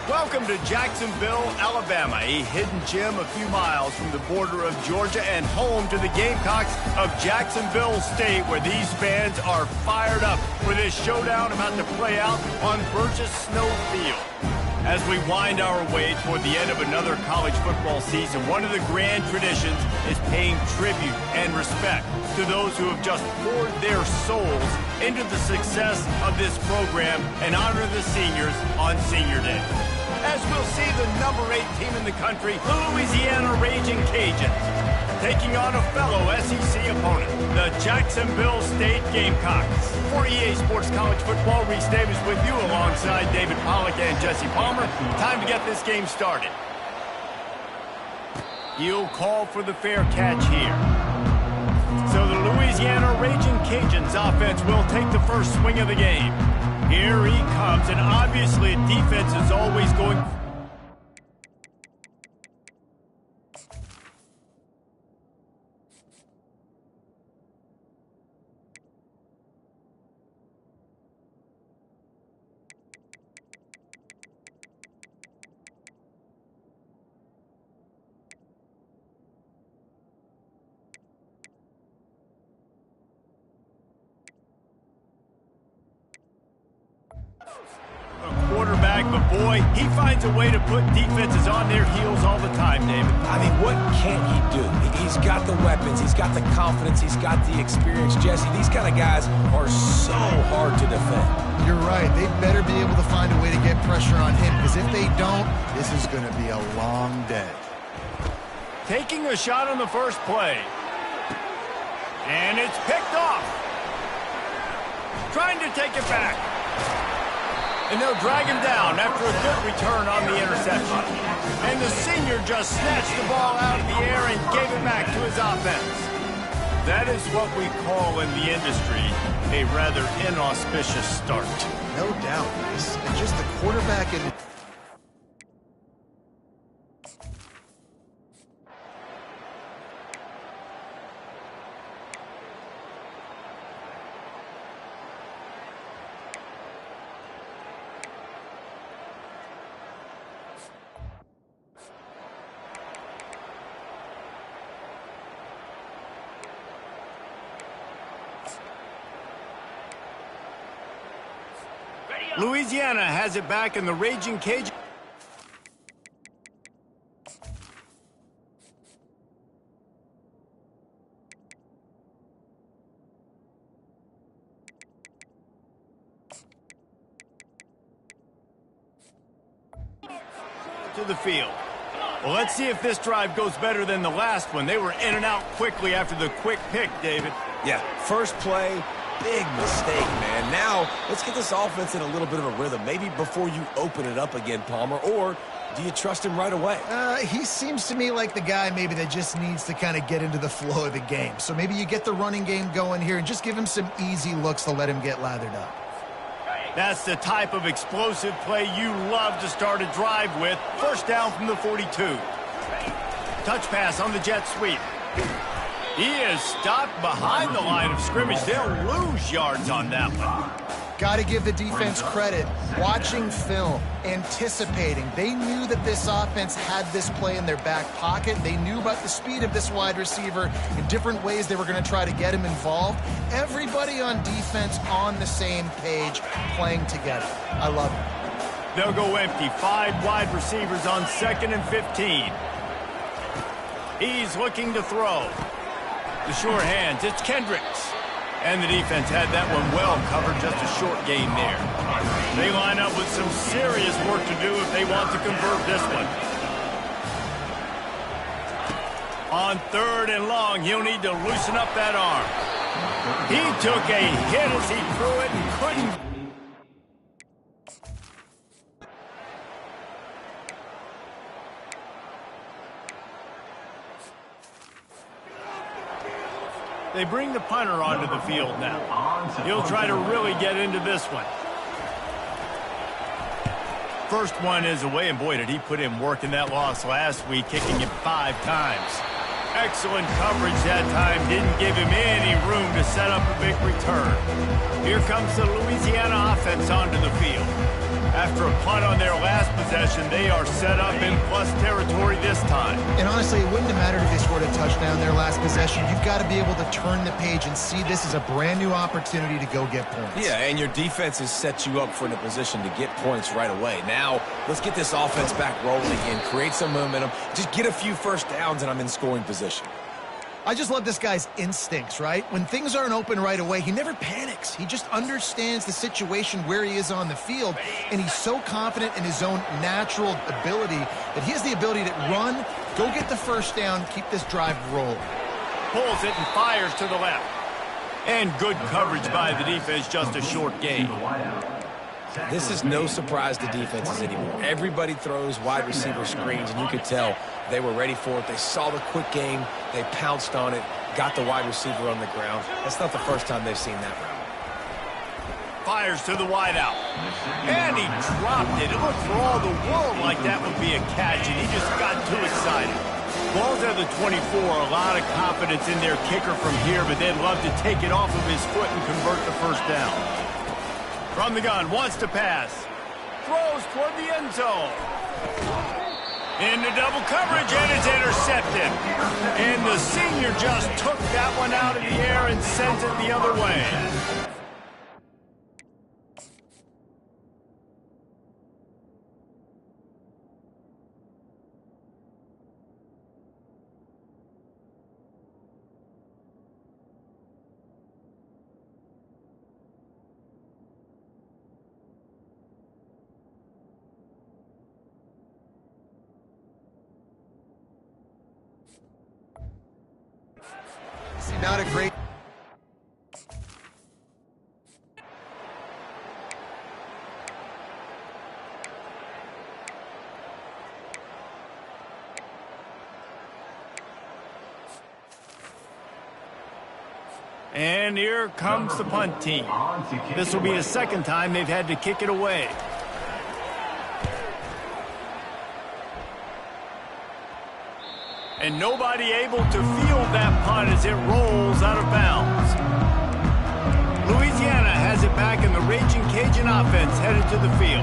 Welcome to Jacksonville, Alabama, a hidden gem a few miles from the border of Georgia and home to the Gamecocks of Jacksonville State, where these fans are fired up for this showdown about to play out on Burgess Snow Field. As we wind our way toward the end of another college football season, one of the grand traditions is paying tribute and respect to those who have just poured their souls into the success of this program and honor the seniors on Senior Day. As we'll see the number 8 team in the country, the Louisiana Raging Cajuns, taking on a fellow SEC opponent, the Jacksonville State Gamecocks. For EA Sports College Football, Reese Davis with you alongside David Pollack and Jesse Palmer. Time to get this game started. He'll call for the fair catch here. So the Louisiana Raging Cajuns offense will take the first swing of the game. Here he comes, and obviously defense is always going... quarterback, but boy, he finds a way to put defenses on their heels all the time, David. I mean, what can't he do? He's got the weapons, he's got the confidence, he's got the experience. Jesse, these kind of guys are so hard to defend. You're right. They better be able to find a way to get pressure on him, because if they don't, this is going to be a long day. Taking a shot on the first play. And it's picked off. Trying to take it back. And they'll drag him down after a good return on the interception. And the senior just snatched the ball out of the air and gave it back to his offense. That is what we call in the industry a rather inauspicious start. No doubt, Reese. And just the quarterback and... Louisiana has it back in the Raging Cajun. To the field. Well, let's see if this drive goes better than the last one. They were in and out quickly after the quick pick, David. Yeah, first play, big mistake, man. Now, let's get this offense in a little bit of a rhythm. Maybe before you open it up again, Palmer, or do you trust him right away? He seems to me like the guy maybe that just needs to kind of get into the flow of the game. So maybe you get the running game going here and just give him some easy looks to let him get lathered up. That's the type of explosive play you love to start a drive with. First down from the 42. Touch pass on the jet sweep. He is stopped behind the line of scrimmage. They'll lose yards on that one. Got to give the defense credit. Watching film, anticipating. They knew that this offense had this play in their back pocket. They knew about the speed of this wide receiver in different ways they were going to try to get him involved. Everybody on defense on the same page, playing together. I love it. They'll go empty. 5 wide receivers on 2nd and 15. He's looking to throw. The sure hands, it's Kendricks. And the defense had that one well covered, just a short gain there. They line up with some serious work to do if they want to convert this one. On 3rd and long, he'll need to loosen up that arm. He took a hit as he threw it and couldn't. They bring the punter onto the field now. He'll try to really get into this one. First one is away, and boy, did he put in work in that loss last week, kicking it 5 times. Excellent coverage that time. Didn't give him any room to set up a big return. Here comes the Louisiana offense onto the field. After a punt on their last possession, they are set up in plus territory this time. And honestly, it wouldn't have mattered if they scored a touchdown their last possession. You've got to be able to turn the page and see this as a brand new opportunity to go get points. Yeah, and your defense has set you up for in a position to get points right away. Now, let's get this offense back rolling and create some momentum. Just get a few first downs, and I'm in scoring position. I just love this guy's instincts, right? When things aren't open right away, he never panics. He just understands the situation where he is on the field, and he's so confident in his own natural ability that he has the ability to run, go get the first down, keep this drive rolling. Pulls it and fires to the left. And good coverage by the defense, just a short gain. This is no surprise to defenses anymore. Everybody throws wide receiver screens, and you could tell they were ready for it. They saw the quick game. They pounced on it, got the wide receiver on the ground. That's not the first time they've seen that route. Fires to the wideout. And he dropped it. It looked for all the world like that would be a catch, and he just got too excited. Ball's at the 24. A lot of confidence in their kicker from here, but they'd love to take it off of his foot and convert the first down. From the gun, wants to pass. Throws toward the end zone. Into double coverage, and it's intercepted. And the senior just took that one out of the air and sent it the other way. Not a great... And here comes the punt team. This will be the second time they've had to kick it away. And nobody able to field that punt as it rolls out of bounds. Louisiana has it back, in the Raging Cajun offense headed to the field.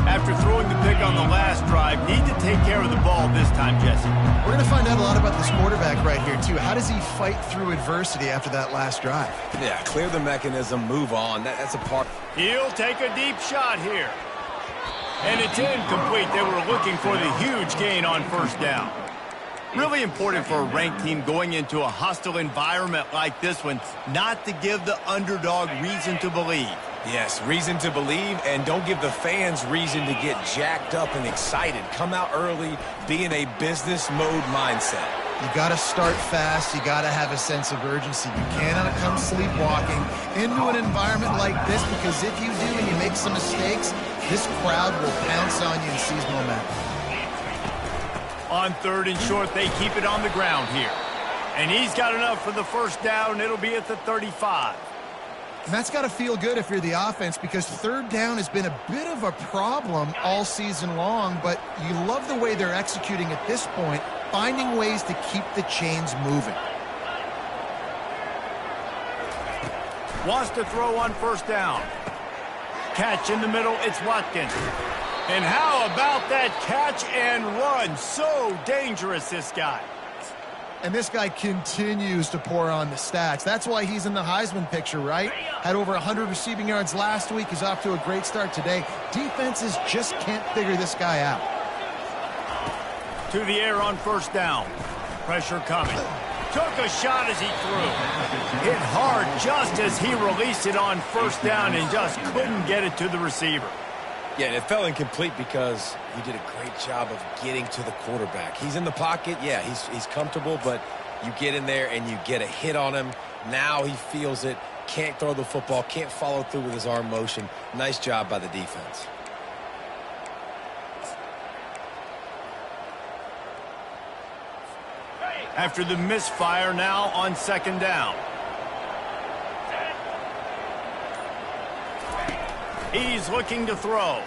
After throwing the pick on the last drive, need to take care of the ball this time, Jesse. We're going to find out a lot about this quarterback right here, too. How does he fight through adversity after that last drive? Yeah, clear the mechanism, move on. That's a part. He'll take a deep shot here. And it's incomplete. They were looking for the huge gain on first down. Really important for a ranked team going into a hostile environment like this one, not to give the underdog reason to believe. Yes, reason to believe, and don't give the fans reason to get jacked up and excited. Come out early, be in a business mode mindset. You got to start fast. You got to have a sense of urgency. You cannot come sleepwalking into an environment like this, because if you do and you make some mistakes, this crowd will pounce on you and seize momentum. On third and short, they keep it on the ground here. And he's got enough for the first down. It'll be at the 35. And that's got to feel good if you're the offense, because third down has been a bit of a problem all season long, but you love the way they're executing at this point, finding ways to keep the chains moving. Wants to throw on first down. Catch in the middle, it's Watkins. And how about that catch and run? So dangerous, this guy. And this guy continues to pour on the stats. That's why he's in the Heisman picture, right? Had over 100 receiving yards last week. He's off to a great start today. Defenses just can't figure this guy out. To the air on first down. Pressure coming. Took a shot as he threw. Hit hard just as he released it on first down and just couldn't get it to the receiver. Yeah, and it fell incomplete because he did a great job of getting to the quarterback. He's in the pocket. Yeah, he's comfortable, but you get in there and you get a hit on him. Now he feels it. Can't throw the football. Can't follow through with his arm motion. Nice job by the defense. After the misfire, now on second down. He's looking to throw.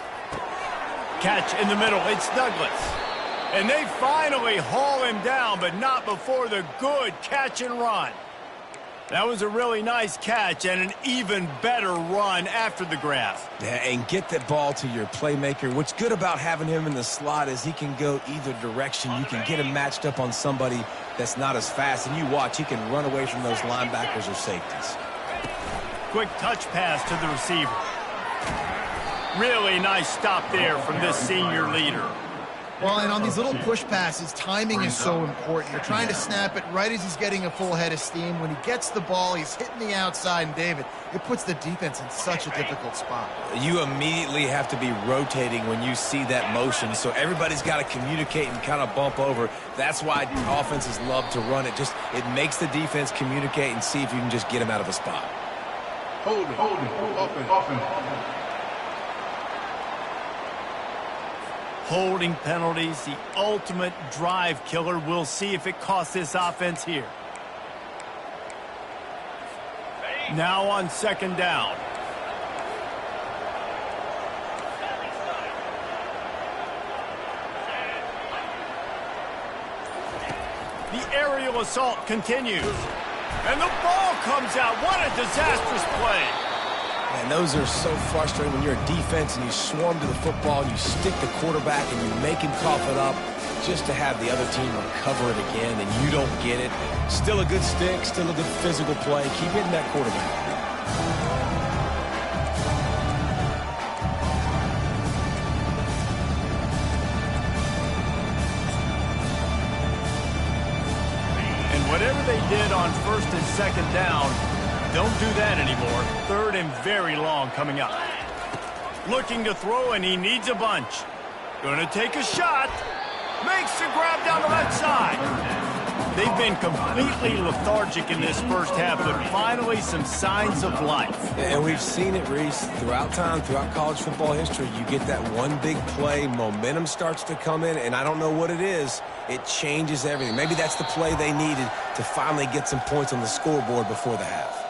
Catch in the middle. It's Douglas. And they finally haul him down, but not before the good catch and run. That was a really nice catch and an even better run after the grab. Yeah, and get that ball to your playmaker. What's good about having him in the slot is he can go either direction. You can get him matched up on somebody that's not as fast, and you watch, he can run away from those linebackers or safeties. Quick touch pass to the receiver. Really nice stop there from this senior leader. Well, and on these little push passes, timing is so important. You're trying to snap it right as he's getting a full head of steam. When he gets the ball, he's hitting the outside, and David, it puts the defense in such a difficult spot. You immediately have to be rotating when you see that motion, so everybody's got to communicate and kind of bump over. That's why offenses love to run it. It makes the defense communicate and see if you can just get him out of a spot. Hold it, open. Holding penalties, the ultimate drive killer. We'll see if it costs this offense here. Now on second down. The aerial assault continues. And the ball comes out. What a disastrous play. And those are so frustrating when you're a defense and you swarm to the football and you stick the quarterback and you make him cough it up just to have the other team recover it again and you don't get it. Still a good stick, still a good physical play. Keep hitting that quarterback. And whatever they did on first and second down, don't do that anymore. Third and very long coming up. Looking to throw, and he needs a bunch. Going to take a shot. Makes the grab down the left side. They've been completely lethargic in this first half, but finally some signs of life. And we've seen it, Reese, throughout time, throughout college football history. You get that one big play, momentum starts to come in, and I don't know what it is. It changes everything. Maybe that's the play they needed to finally get some points on the scoreboard before the half.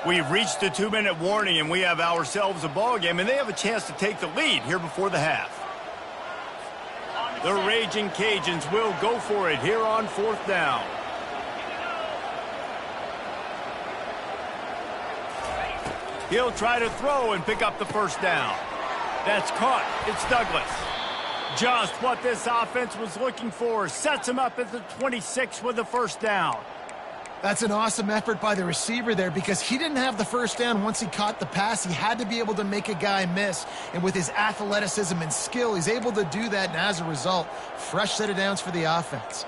We've reached the 2-minute warning, and we have ourselves a ball game, and they have a chance to take the lead here before the half. The Raging Cajuns will go for it here on fourth down. He'll try to throw and pick up the first down. That's caught. It's Douglas. Just what this offense was looking for. Sets him up at the 26 with the first down. That's an awesome effort by the receiver there because he didn't have the first down once he caught the pass. He had to be able to make a guy miss. And with his athleticism and skill, he's able to do that. And as a result, fresh set of downs for the offense.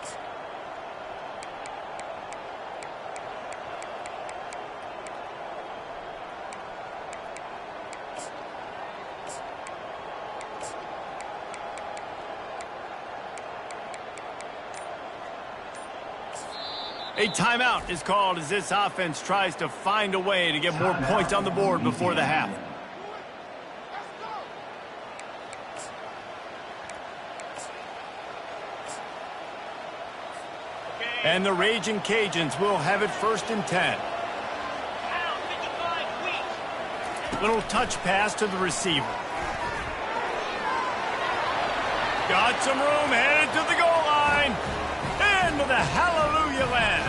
A timeout is called as this offense tries to find a way to get more points on the board before the half. And the Raging Cajuns will have it first and 10. Little touch pass to the receiver. Got some room, headed to the goal line. Into the hallelujah land.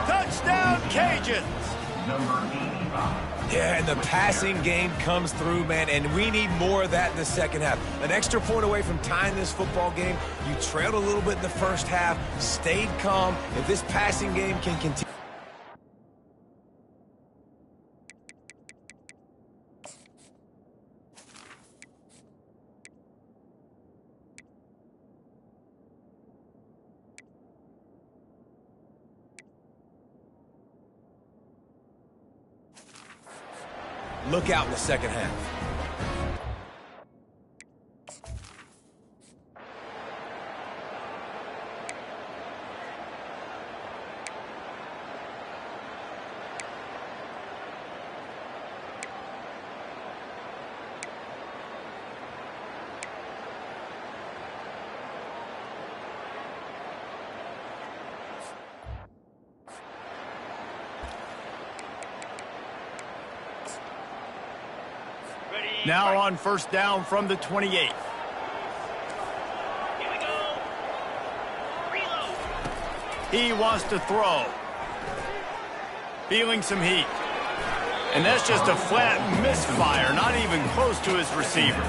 Touchdown, Cajuns. Yeah, and the passing game comes through, man, and we need more of that in the second half. An extra point away from tying this football game. You trailed a little bit in the first half, stayed calm. If this passing game can continue. Look out in the second half. Now on first down from the 28. Here we go. Reload. He wants to throw. Feeling some heat. And that's just a flat misfire, not even close to his receiver.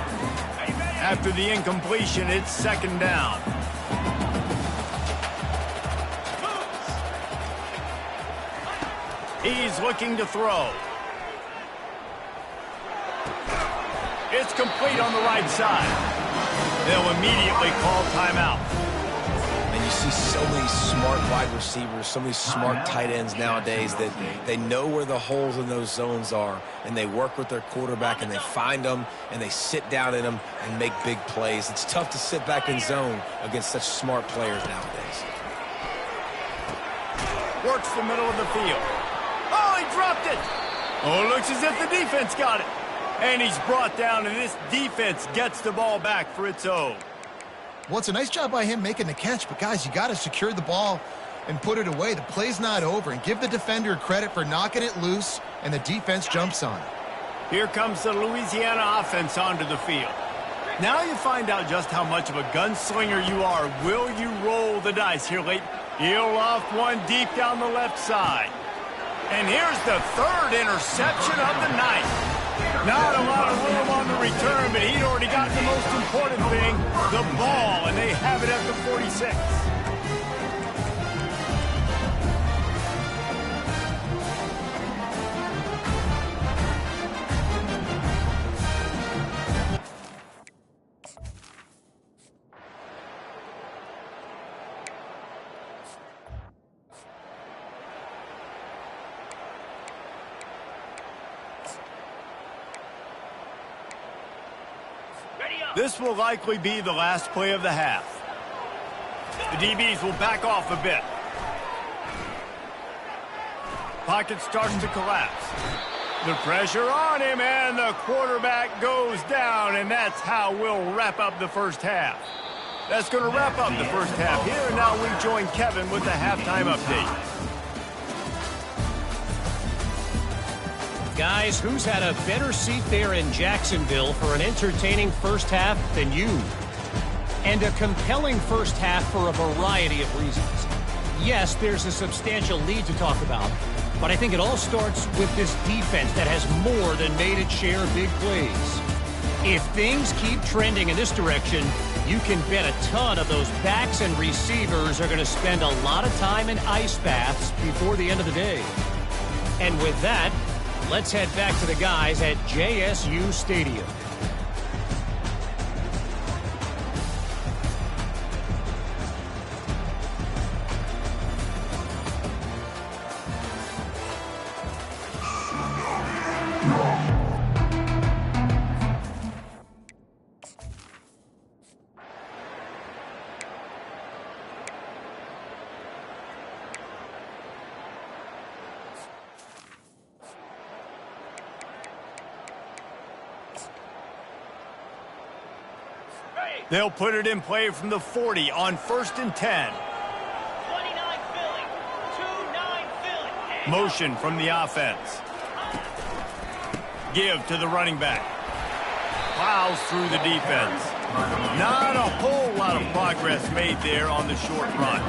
After the incompletion, it's second down. He's looking to throw. It's complete on the right side. They'll immediately call timeout. And you see so many smart wide receivers, so many smart tight ends nowadays that they know where the holes in those zones are, and they work with their quarterback, and they find them, and they sit down in them and make big plays. It's tough to sit back in zone against such smart players nowadays. Works the middle of the field. Oh, he dropped it. Oh, it looks as if the defense got it. And he's brought down, and this defense gets the ball back for its own. Well, it's a nice job by him making the catch, but guys, you got to secure the ball and put it away. The play's not over, and give the defender credit for knocking it loose, and the defense jumps on it. Here comes the Louisiana offense onto the field. Now you find out just how much of a gunslinger you are. Will you roll the dice here late? He'll loft one deep down the left side. And here's the third interception of the night. Not a lot of room on the return, but he'd already got the most important thing, the ball, and they have it at the 46. This will likely be the last play of the half. The DBs will back off a bit. Pocket starts to collapse. The pressure on him, and the quarterback goes down, and that's how we'll wrap up the first half. That's going to wrap up the first half here, and now we join Kevin with the halftime update. Guys, who's had a better seat there in Jacksonville for an entertaining first half than you? And a compelling first half for a variety of reasons. Yes, there's a substantial lead to talk about, but I think it all starts with this defense that has more than made its share of big plays. If things keep trending in this direction, you can bet a ton of those backs and receivers are going to spend a lot of time in ice baths before the end of the day. And with that, let's head back to the guys at JSU Stadium. They'll put it in play from the 40 on 1st and 10. 29 Philly. 2-9 Philly. Motion from the offense. Give to the running back. Plows through the defense. Not a whole lot of progress made there on the short run.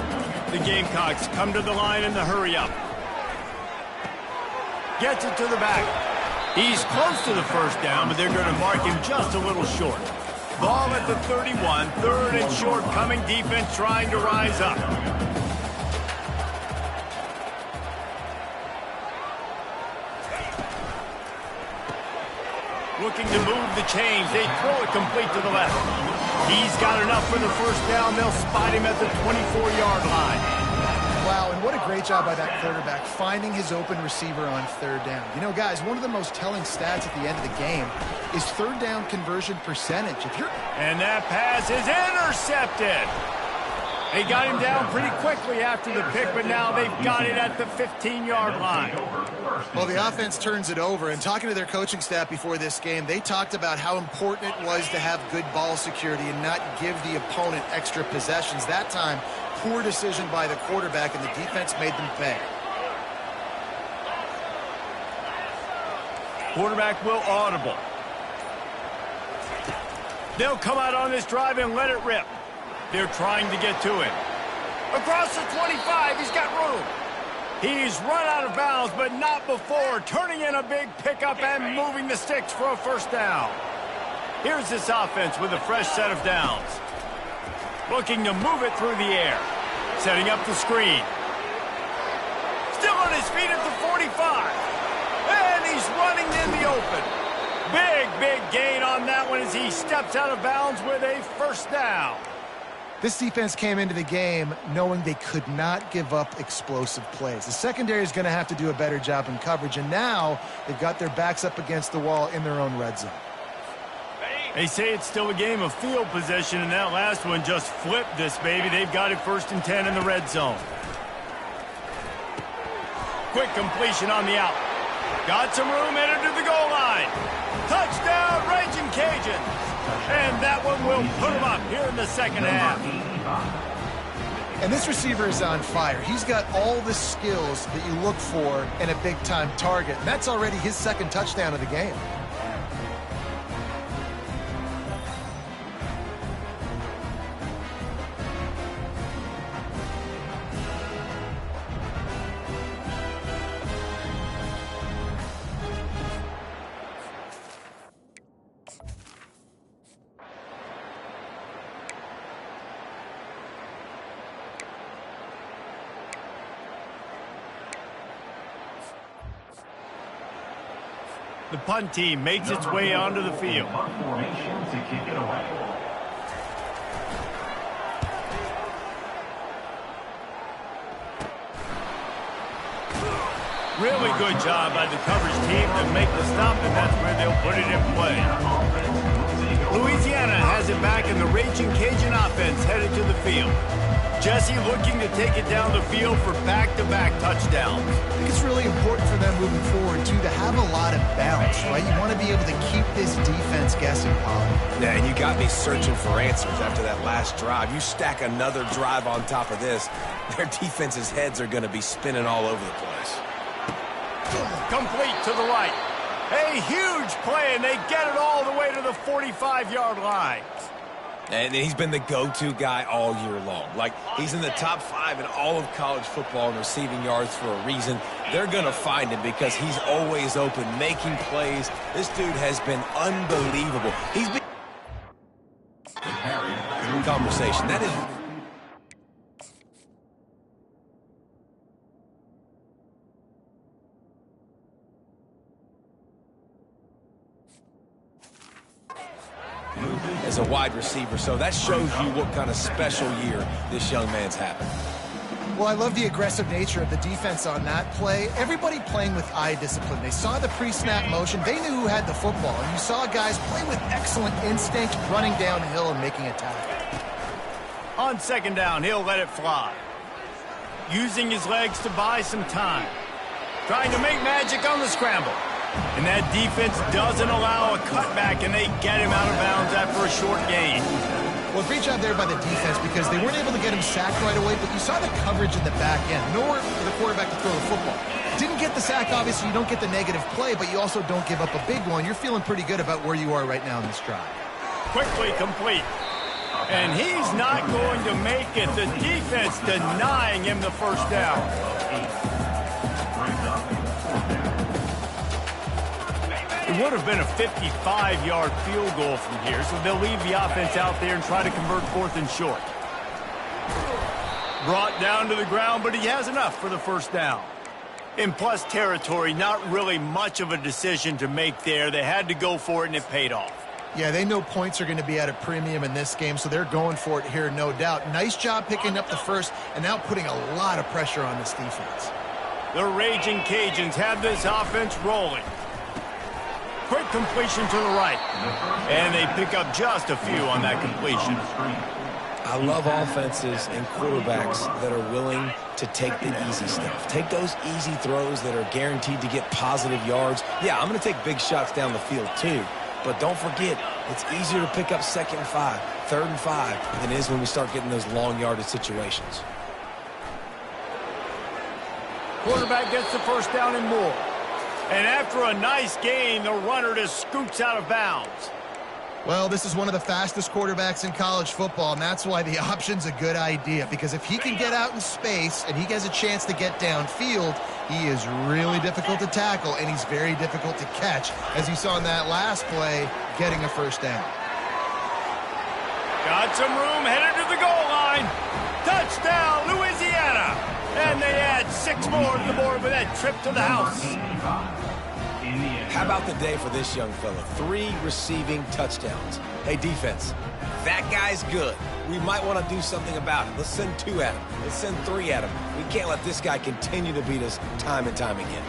The Gamecocks come to the line in the hurry up. Gets it to the back. He's close to the first down, but they're going to mark him just a little short. Ball at the 31, 3rd and short, coming defense trying to rise up. Looking to move the chains. They throw it complete to the left. He's got enough for the first down. They'll spot him at the 24-yard line. Wow, and what a great job by that quarterback finding his open receiver on 3rd down. You know, guys, one of the most telling stats at the end of the game is 3rd down conversion percentage. And that pass is intercepted. They got him down pretty quickly after the pick, but now they've got it at the 15-yard line. Well, the offense turns it over, and talking to their coaching staff before this game, they talked about how important it was to have good ball security and not give the opponent extra possessions. That time, poor decision by the quarterback, and the defense made them pay. Quarterback will audible. They'll come out on this drive and let it rip. They're trying to get to it. Across the 25, he's got room. He's run out of bounds, but not before turning in a big pickup and moving the sticks for a first down. Here's this offense with a fresh set of downs. Looking to move it through the air. Setting up the screen. Still on his feet at the 45. And he's running in the open. Big gain on that one as he steps out of bounds with a first down. This defense came into the game knowing they could not give up explosive plays. The secondary is going to have to do a better job in coverage, and now they've got their backs up against the wall in their own red zone. They say it's still a game of field position, and that last one just flipped this baby. They've got it 1st and 10 in the red zone. Quick completion on the out. Got some room, headed to the goal line. Touchdown, Raging Cajuns. And that one will put him up here in the second half. And this receiver is on fire. He's got all the skills that you look for in a big-time target. And that's already his 2nd touchdown of the game. The punt team makes its way onto the field. Formation to kick it away. Really good job by the coverage team to make the stop, and that's where they'll put it in play. Louisiana has it back, and the Raging Cajun offense headed to the field. Jesse looking to take it down the field for back-to-back touchdowns. I think it's really important for them moving forward, too, to have a lot of balance, right? You want to be able to keep this defense guessing, Polly. Yeah, and you got me searching for answers after that last drive. You stack another drive on top of this, their defense's heads are going to be spinning all over the place. Complete to the right. A huge play, and they get it all the way to the 45-yard line. And he's been the go-to guy all year long. Like, he's in the top 5 in all of college football in receiving yards for a reason. They're going to find him because he's always open, making plays. This dude has been unbelievable. He's been conversation. That is... as a wide receiver, so that shows you what kind of special year this young man's having. Well, I love the aggressive nature of the defense on that play. Everybody playing with eye discipline. They saw the pre-snap motion. They knew who had the football. And you saw guys play with excellent instinct, running downhill and making a tackle. On 2nd down, he'll let it fly. Using his legs to buy some time. Trying to make magic on the scramble. And that defense doesn't allow a cutback, and they get him out of bounds after a short gain. Well, great job there by the defense because they weren't able to get him sacked right away, but you saw the coverage in the back end. Nowhere for the quarterback to throw the football. Didn't get the sack, obviously. You don't get the negative play, but you also don't give up a big one. You're feeling pretty good about where you are right now in this drive. Quickly complete. And he's not going to make it. The defense denying him the first down. It would have been a 55-yard field goal from here, so they'll leave the offense out there and try to convert 4th and short. Brought down to the ground, but he has enough for the first down. In plus territory, not really much of a decision to make there. They had to go for it, and it paid off. Yeah, they know points are going to be at a premium in this game, so they're going for it here, no doubt. Nice job picking up the first and now putting a lot of pressure on this defense. The Raging Cajuns have this offense rolling. Quick completion to the right. And they pick up just a few on that completion. I love offenses and quarterbacks that are willing to take the easy stuff. Take those easy throws that are guaranteed to get positive yards. Yeah, I'm going to take big shots down the field too. But don't forget, it's easier to pick up 2nd and 5, 3rd and 5 than it is when we start getting those long yardage situations. Quarterback gets the first down and more. And after a nice gain, the runner just scoots out of bounds. Well, this is one of the fastest quarterbacks in college football, and that's why the option's a good idea, because if he can get out in space and he has a chance to get downfield, he is really difficult to tackle, and he's very difficult to catch, as you saw in that last play, getting a first down. Got some room, headed to the goal line. Touchdown, Louisiana. And they add 6 more to the board with that trip to the house. How about the day for this young fella? 3 receiving touchdowns. Hey, defense, that guy's good. We might want to do something about it. Let's send 2 at him. Let's send 3 at him. We can't let this guy continue to beat us time and time again.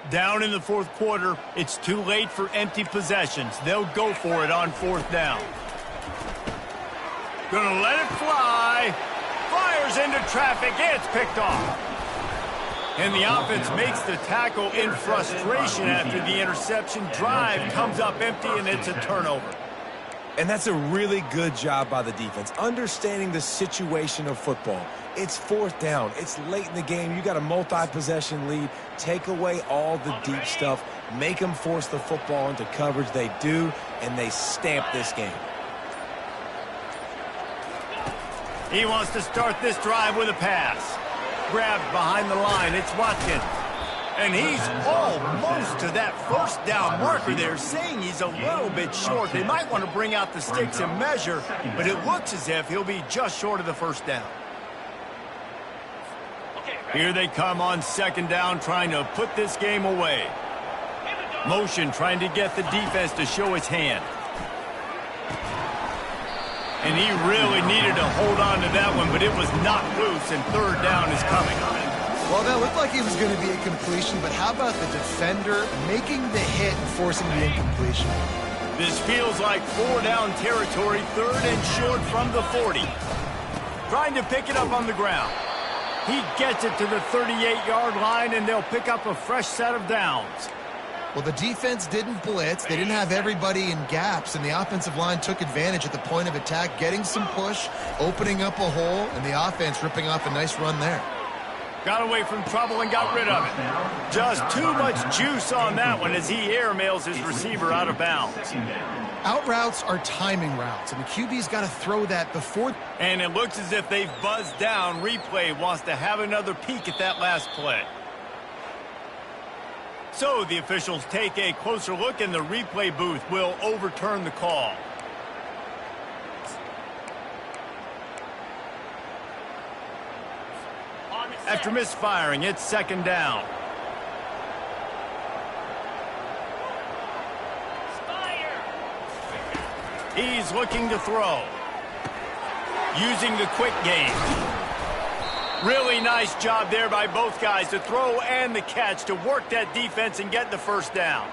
Down in the 4th quarter, it's too late for empty possessions. They'll go for it on 4th down. Gonna let it fly. Fires into traffic. It's picked off. And the offense makes the tackle in frustration after the interception. Drive comes up empty, and it's a turnover. And that's a really good job by the defense, understanding the situation of football. It's 4th down. It's late in the game. You got a multi-possession lead. Take away all the deep stuff. Make them force the football into coverage. They do, and they stamp this game. He wants to start this drive with a pass. Grabbed behind the line. It's Watkins. And he's almost to that 1st down marker there, saying he's a little bit short. They might want to bring out the sticks and measure, but it looks as if he'll be just short of the 1st down. Here they come on 2nd down, trying to put this game away. Motion, trying to get the defense to show his hand. And he really needed to hold on to that one, but it was not loose, and 3rd down is coming. Well, that looked like it was going to be a completion, but how about the defender making the hit and forcing the incompletion? This feels like 4 down territory, 3rd and short from the 40. Trying to pick it up on the ground. He gets it to the 38-yard line, and they'll pick up a fresh set of downs. Well, the defense didn't blitz. They didn't have everybody in gaps, and the offensive line took advantage at the point of attack, getting some push, opening up a hole, and the offense ripping off a nice run there. Got away from trouble and got rid of it. Just too much juice on that one as he airmails his receiver out of bounds. Out routes are timing routes, and the QB's got to throw that before. And it looks as if they've buzzed down. Replay wants to have another peek at that last play. So the officials take a closer look, and the replay booth will overturn the call. After misfiring, it's 2nd down. He's looking to throw. Using the quick game. Really nice job there by both guys to throw and the catch to work that defense and get the 1st down.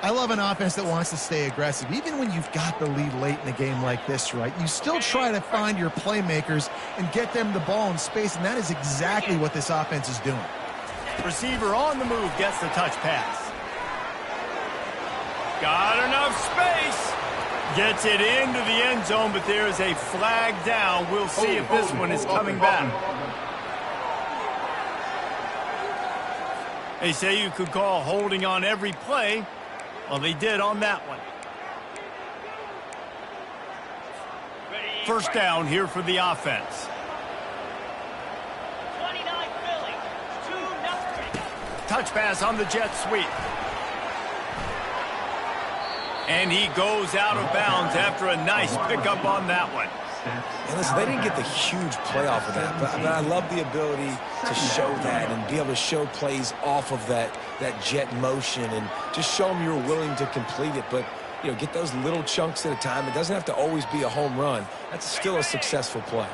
I love an offense that wants to stay aggressive. Even when you've got the lead late in a game like this, right, you still try to find your playmakers and get them the ball in space, and that is exactly what this offense is doing. Receiver on the move gets the touch pass. Got enough space. Gets it into the end zone, but there is a flag down. We'll see if this one is coming back. They say you could call holding on every play. Well, they did on that one. 1st down here for the offense. 29 Philly, 2-0. Touch pass on the jet sweep. And he goes out of bounds after a nice pickup on that one. And listen, they didn't get the huge play off of that, but I love the ability to show that and be able to show plays off of that jet motion and just show them you're willing to complete it. But, you know, get those little chunks at a time. It doesn't have to always be a home run. That's still a successful play.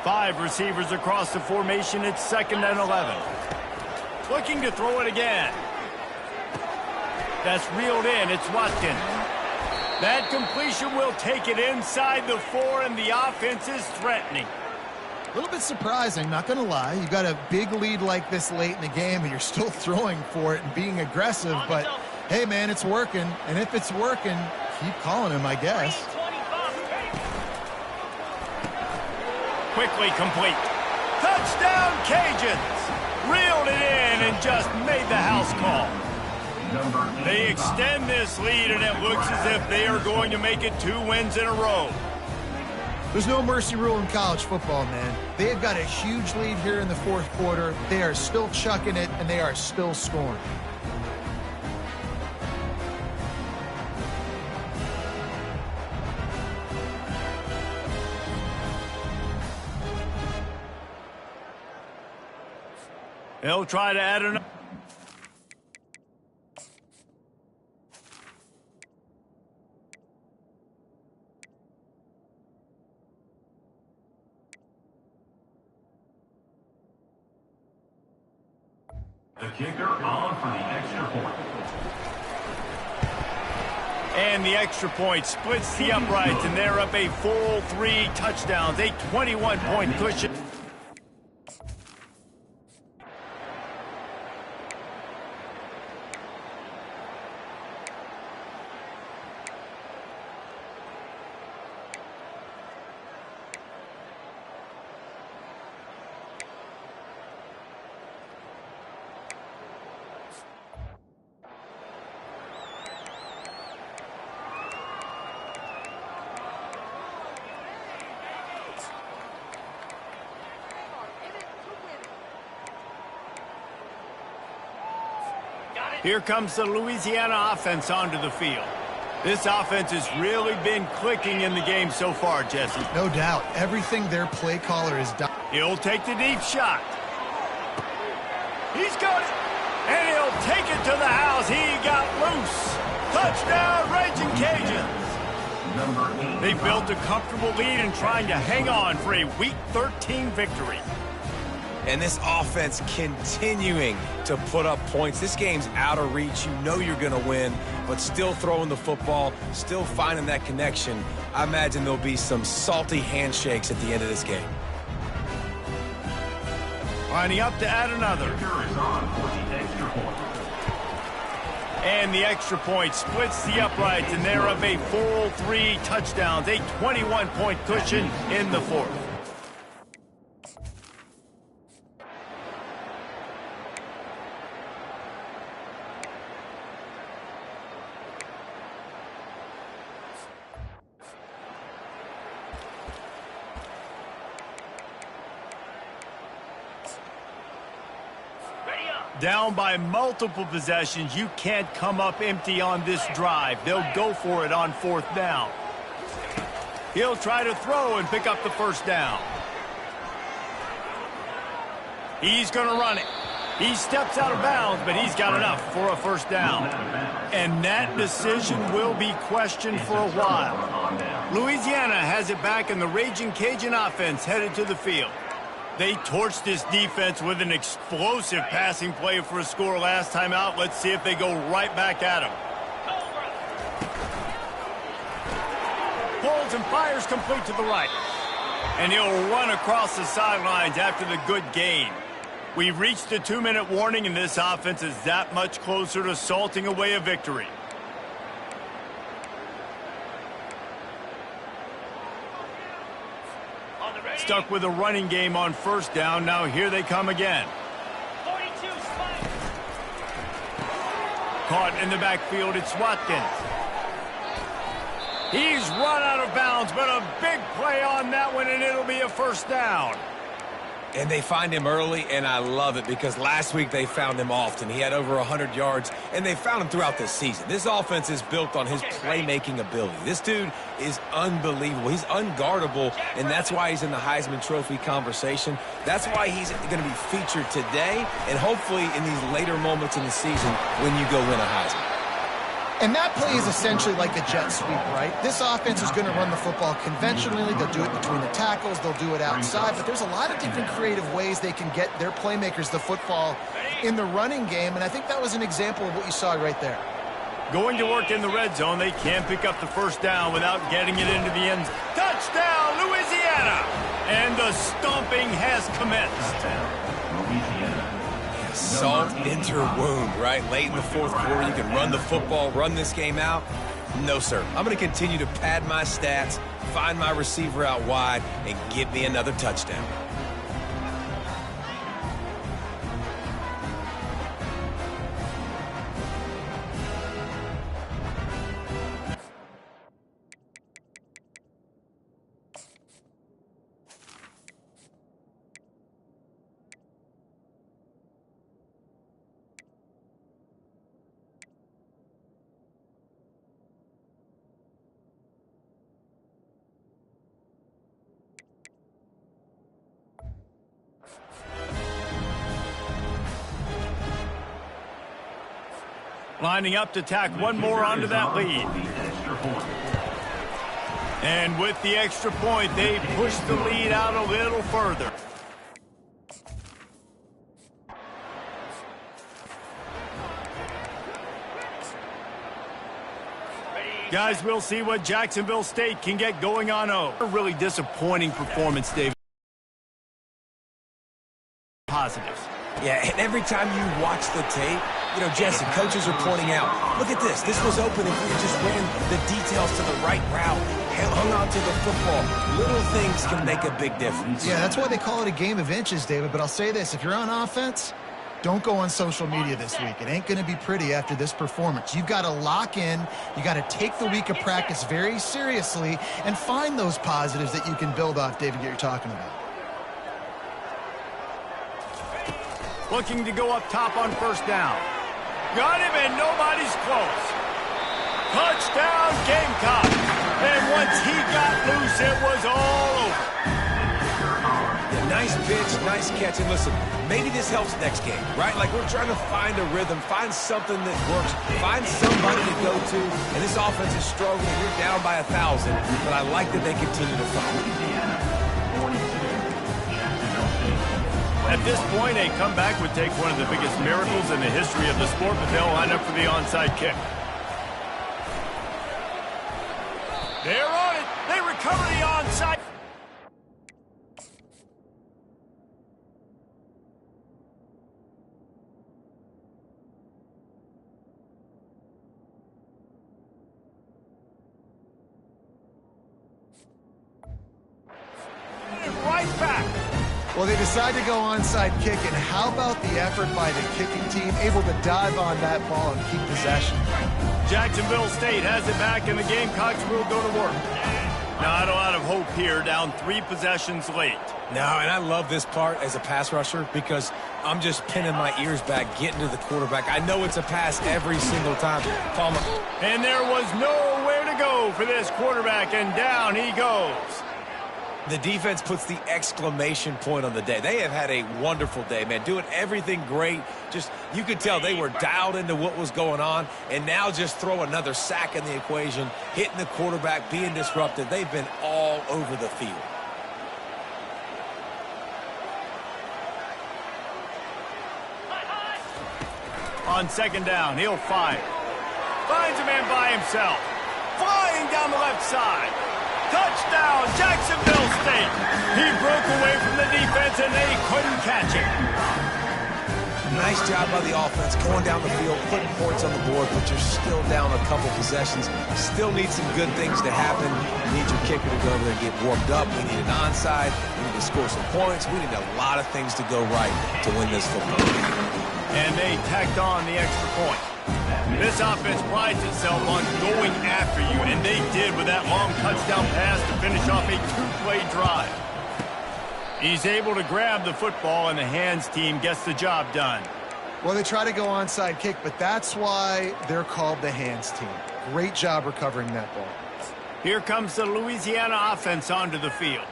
5 receivers across the formation. It's 2nd and 11. Looking to throw it again. That's reeled in. It's Watkins. That completion will take it inside the 4, and the offense is threatening. A little bit surprising, not going to lie. You got a big lead like this late in the game, and you're still throwing for it and being aggressive. But, hey, man, it's working. And if it's working, keep calling him, I guess. Quickly complete. Touchdown, Cajuns. Reeled it in and just made the house call. They extend this lead, and it looks as if they are going to make it 2 wins in a row. There's no mercy rule in college football, man. They have got a huge lead here in the 4th quarter. They are still chucking it, and they are still scoring. They'll try to add another. The kicker on for the extra point. And the extra point splits the uprights, and they're up a full 3 touchdowns, a 21-point cushion. Here comes the Louisiana offense onto the field. This offense has really been clicking in the game so far, Jesse. No doubt. Everything their play caller has done. He'll take the deep shot. He's got it. And he'll take it to the house. He got loose. Touchdown, Raging Cajuns. They built a comfortable lead and trying to hang on for a Week 13 victory. And this offense continuing to put up points. This game's out of reach. You know you're going to win, but still throwing the football, still finding that connection. I imagine there'll be some salty handshakes at the end of this game. Lining up to add another. And the extra point splits the uprights, and they're up a full 3 touchdowns, a 21-point cushion in the 4th. Down by multiple possessions, you can't come up empty on this drive. They'll go for it on 4th down. He'll try to throw and pick up the 1st down. He's going to run it. He steps out of bounds, but he's got enough for a 1st down. And that decision will be questioned for a while. Louisiana has it back, and the Raging Cajun offense headed to the field. They torched this defense with an explosive passing play for a score last time out. Let's see if they go right back at him. Pulls and fires complete to the right. And he'll run across the sidelines after the good gain. We've reached the 2-minute warning, and this offense is that much closer to salting away a victory. Stuck with a running game on 1st down. Now here they come again. 42 spike. Caught in the backfield, it's Watkins. He's run out of bounds, but a big play on that one, and it'll be a 1st down. And they find him early, and I love it because last week they found him often. He had over 100 yards, and they found him throughout this season. This offense is built on his playmaking ability. This dude is unbelievable. He's unguardable, and that's why he's in the Heisman Trophy conversation. That's why he's going to be featured today and hopefully in these later moments in the season when you go win a Heisman. And that play is essentially like a jet sweep, right? This offense is going to run the football conventionally. They'll do it between the tackles. They'll do it outside. But there's a lot of different creative ways they can get their playmakers the football in the running game. And I think that was an example of what you saw right there. Going to work in the red zone, they can't pick up the first down without getting it into the end zone. Touchdown, Louisiana! And the stomping has commenced. Salt into wound, right? Late in the fourth quarter, you can run the football, run this game out. No, sir. I'm going to continue to pad my stats, find my receiver out wide, and give me another touchdown. Lining up to tack one more onto that lead. And with the extra point, they push the lead out a little further. Guys, we'll see what Jacksonville State can get going on. A really disappointing performance, David. Positives. Yeah, and every time you watch the tape, you know, Jesse, coaches are pointing out, look at this. This was open if we just ran the details to the right route, hung on to the football. Little things can make a big difference. Yeah, that's why they call it a game of inches, David. But I'll say this, if you're on offense, don't go on social media this week. It ain't going to be pretty after this performance. You've got to lock in. You got to take the week of practice very seriously and find those positives that you can build off, David, that you're talking about. Looking to go up top on first down. Got him, and nobody's close. Touchdown, Gamecock. And once he got loose, it was all over. Yeah, nice pitch, nice catch. And listen, maybe this helps next game, right? Like we're trying to find a rhythm, find something that works, find somebody to go to. And this offense is struggling. You're down by 1,000, but I like that they continue to fight. At this point, a comeback would take one of the biggest miracles in the history of the sport, but they'll line up for the onside kick. They're on it. They recover the onside. Right back. Well, they decide to go onside kick, and how about the effort by the kicking team, able to dive on that ball and keep possession? Jacksonville State has it back, and the Gamecocks will go to work. Not a lot of hope here, down 3 possessions late. No, and I love this part as a pass rusher because I'm just pinning my ears back, getting to the quarterback. I know it's a pass every single time. Palmer. And there was nowhere to go for this quarterback, and down he goes. The defense puts the exclamation point on the day. They have had a wonderful day, man, doing everything great. Just, you could tell they were dialed into what was going on, and now just throw another sack in the equation, hitting the quarterback, being disrupted. They've been all over the field. On second down, he'll fire. Finds a man by himself. Flying down the left side. Touchdown, Jacksonville State. He broke away from the defense, and they couldn't catch him. Nice job by the offense, going down the field, putting points on the board, but you're still down a couple possessions. Still need some good things to happen. You need your kicker to go over there and get warmed up. We need an onside. We need to score some points. We need a lot of things to go right to win this football game. And they tacked on the extra point. This offense prides itself on going after you, and they did with that long touchdown pass to finish off a 2-play drive. He's able to grab the football, and the hands team gets the job done. Well, they try to go onside kick, but that's why they're called the hands team. Great job recovering that ball. Here comes the Louisiana offense onto the field.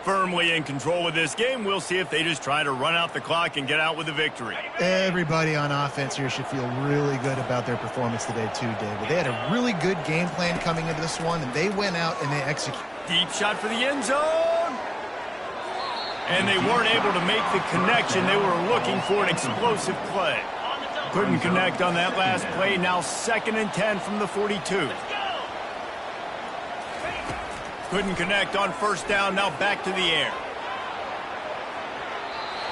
Firmly in control of this game. We'll see if they just try to run out the clock and get out with a victory. Everybody on offense here should feel really good about their performance today too, David. They had a really good game plan coming into this one, and they went out and they executed. Deep shot for the end zone. And they weren't able to make the connection. They were looking for an explosive play. Couldn't connect on that last play. Now 2nd and 10 from the 42. Couldn't connect on 1st down. Now back to the air.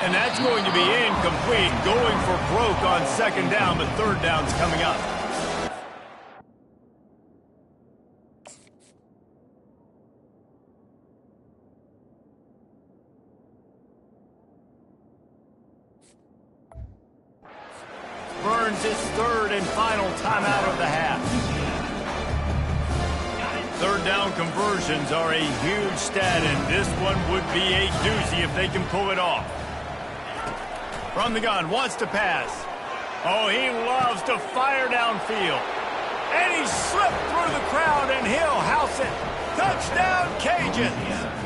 And that's going to be incomplete. Going for broke on 2nd down, but 3rd down's coming up. Burns his 3rd and final timeout of the half. 3rd down conversions are a huge stat, and this one would be a doozy if they can pull it off. From the gun, wants to pass. Oh, he loves to fire downfield. And he slipped through the crowd, and he'll house it. Touchdown, Cajuns!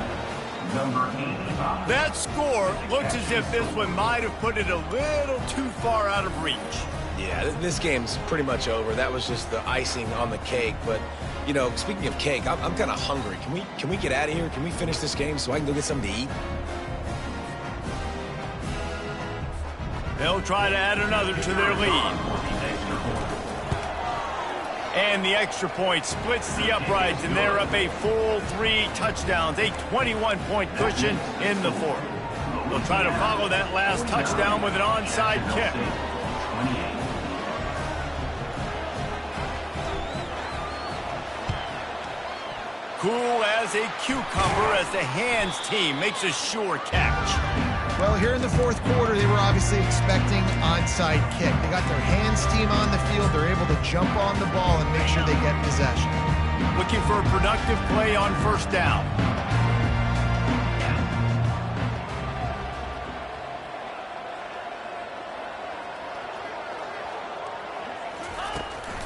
Number 85. That score looks as if this one might have put it a little too far out of reach. Yeah, this game's pretty much over. That was just the icing on the cake. But, you know, speaking of cake, I'm kind of hungry. Can we get out of here? Can we finish this game so I can go get something to eat? They'll try to add another to their lead. And the extra point splits the uprights, and they're up a full 3 touchdowns, a 21-point cushion in the 4th. They'll try to follow that last touchdown with an onside kick. Cool as a cucumber as the hands team makes a sure catch. Well, here in the 4th quarter, they were obviously expecting onside kick. They got their hands team on the field. They're able to jump on the ball and make sure they get possession. Looking for a productive play on 1st down.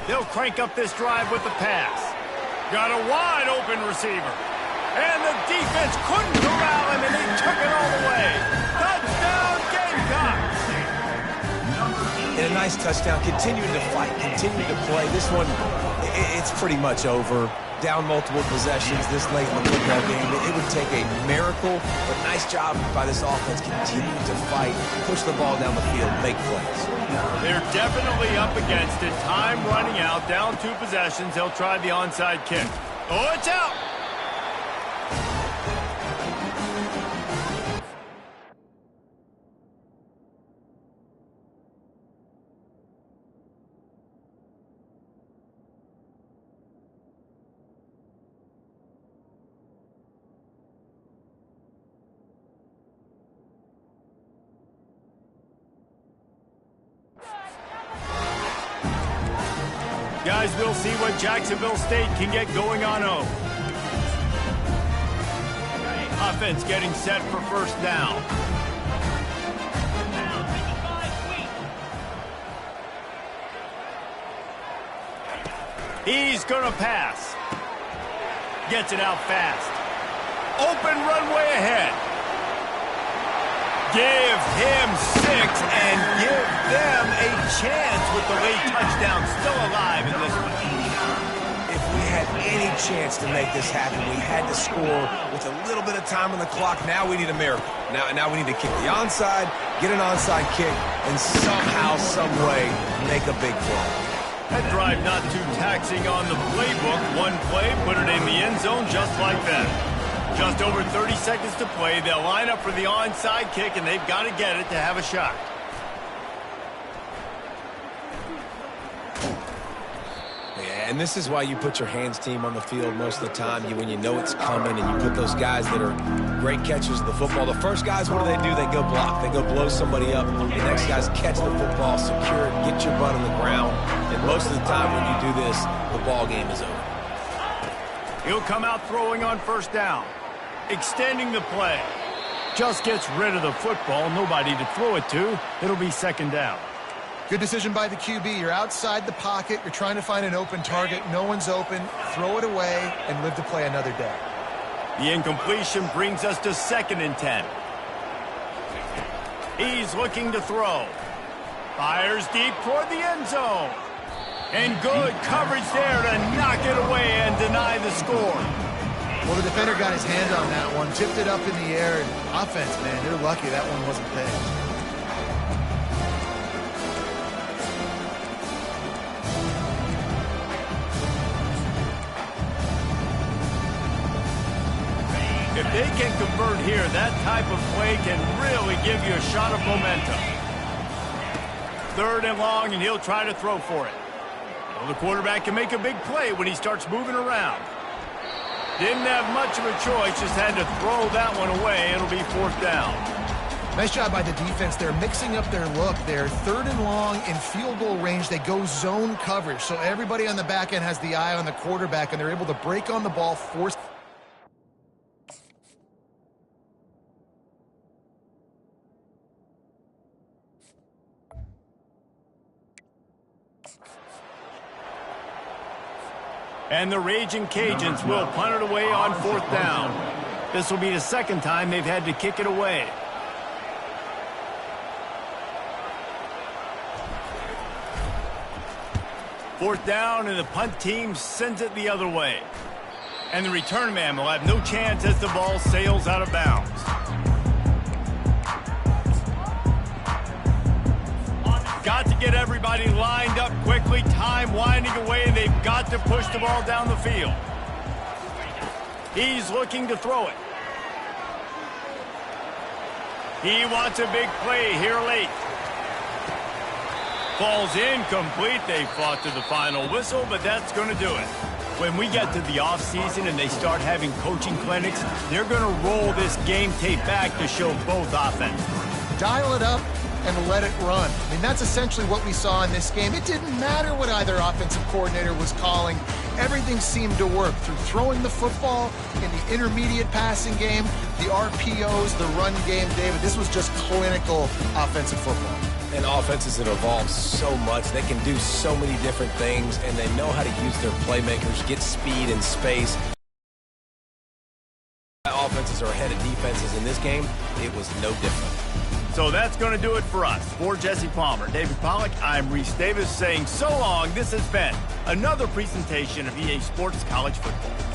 They'll crank up this drive with the pass. Got a wide open receiver. And the defense couldn't corral him, and he took it all the way. Touchdown, Gamecocks! And a nice touchdown. Continuing to fight, continuing to play. This one, it's pretty much over. Down multiple possessions this late in the football game. It would take a miracle, but nice job by this offense. Continuing to fight, push the ball down the field, make plays. They're definitely up against it. Time running out, down 2 possessions. They'll try the onside kick. Oh, it's out! Guys, we'll see what Jacksonville State can get going on O. Offense getting set for 1st down. He's going to pass. Gets it out fast. Open runway ahead. Give him 6 and give them a chance with the late touchdown still alive in this one. If we had any chance to make this happen, we had to score with a little bit of time on the clock. Now we need a miracle. Now we need to kick the onside, get an onside kick, and somehow, some way, make a big play. That drive not too taxing on the playbook. One play, put it in the end zone just like that. Just over 30 seconds to play. They'll line up for the onside kick, and they've got to get it to have a shot. Yeah, and this is why you put your hands team on the field most of the time. When you know it's coming, and you put those guys that are great catchers of the football. The first guys, what do? They go block. They go blow somebody up. The next guys catch the football, secure it, get your butt on the ground. And most of the time when you do this, the ball game is over. He'll come out throwing on 1st down. Extending the play. just gets rid of the football. Nobody to throw it to. It'll be second down. Good decision by the QB. You're outside the pocket. You're trying to find an open target. No one's open. Throw it away and live to play another day. The incompletion brings us to 2nd and 10. He's looking to throw. Fires deep toward the end zone. And good coverage there to knock it away and deny the score. Well, the defender got his hand on that one, tipped it up in the air, and offense, man, they're lucky that one wasn't picked. If they can convert here, that type of play can really give you a shot of momentum. 3rd and long, and he'll try to throw for it. Well, the quarterback can make a big play when he starts moving around. Didn't have much of a choice, just had to throw that one away. It'll be 4th down. Nice job by the defense. They're mixing up their look. They're 3rd and long in field goal range. They go zone coverage, so everybody on the back end has the eye on the quarterback, and they're able to break on the ball, force. And the Raging Cajuns will punt it away on 4th down. This will be the 2nd time they've had to kick it away. Fourth down, and the punt team sends it the other way. And the return man will have no chance as the ball sails out of bounds. Got to get everybody lined up quickly. Time winding away, and they've got to push the ball down the field. He's looking to throw it. He wants a big play here late. Ball's incomplete. They fought to the final whistle, but that's going to do it. When we get to the offseason and they start having coaching clinics, they're going to roll this game tape back to show both offenses. Dial it up and let it run. I mean, that's essentially what we saw in this game. It didn't matter what either offensive coordinator was calling. Everything seemed to work through throwing the football in the intermediate passing game, the RPOs, the run game. David, this was just clinical offensive football. And offenses have evolved so much. They can do so many different things, and they know how to use their playmakers, get speed and space. Offenses are ahead of defenses in this game. It was no different. So that's going to do it for us. For Jesse Palmer, David Pollack, I'm Reese Davis saying so long. This has been another presentation of EA Sports College Football.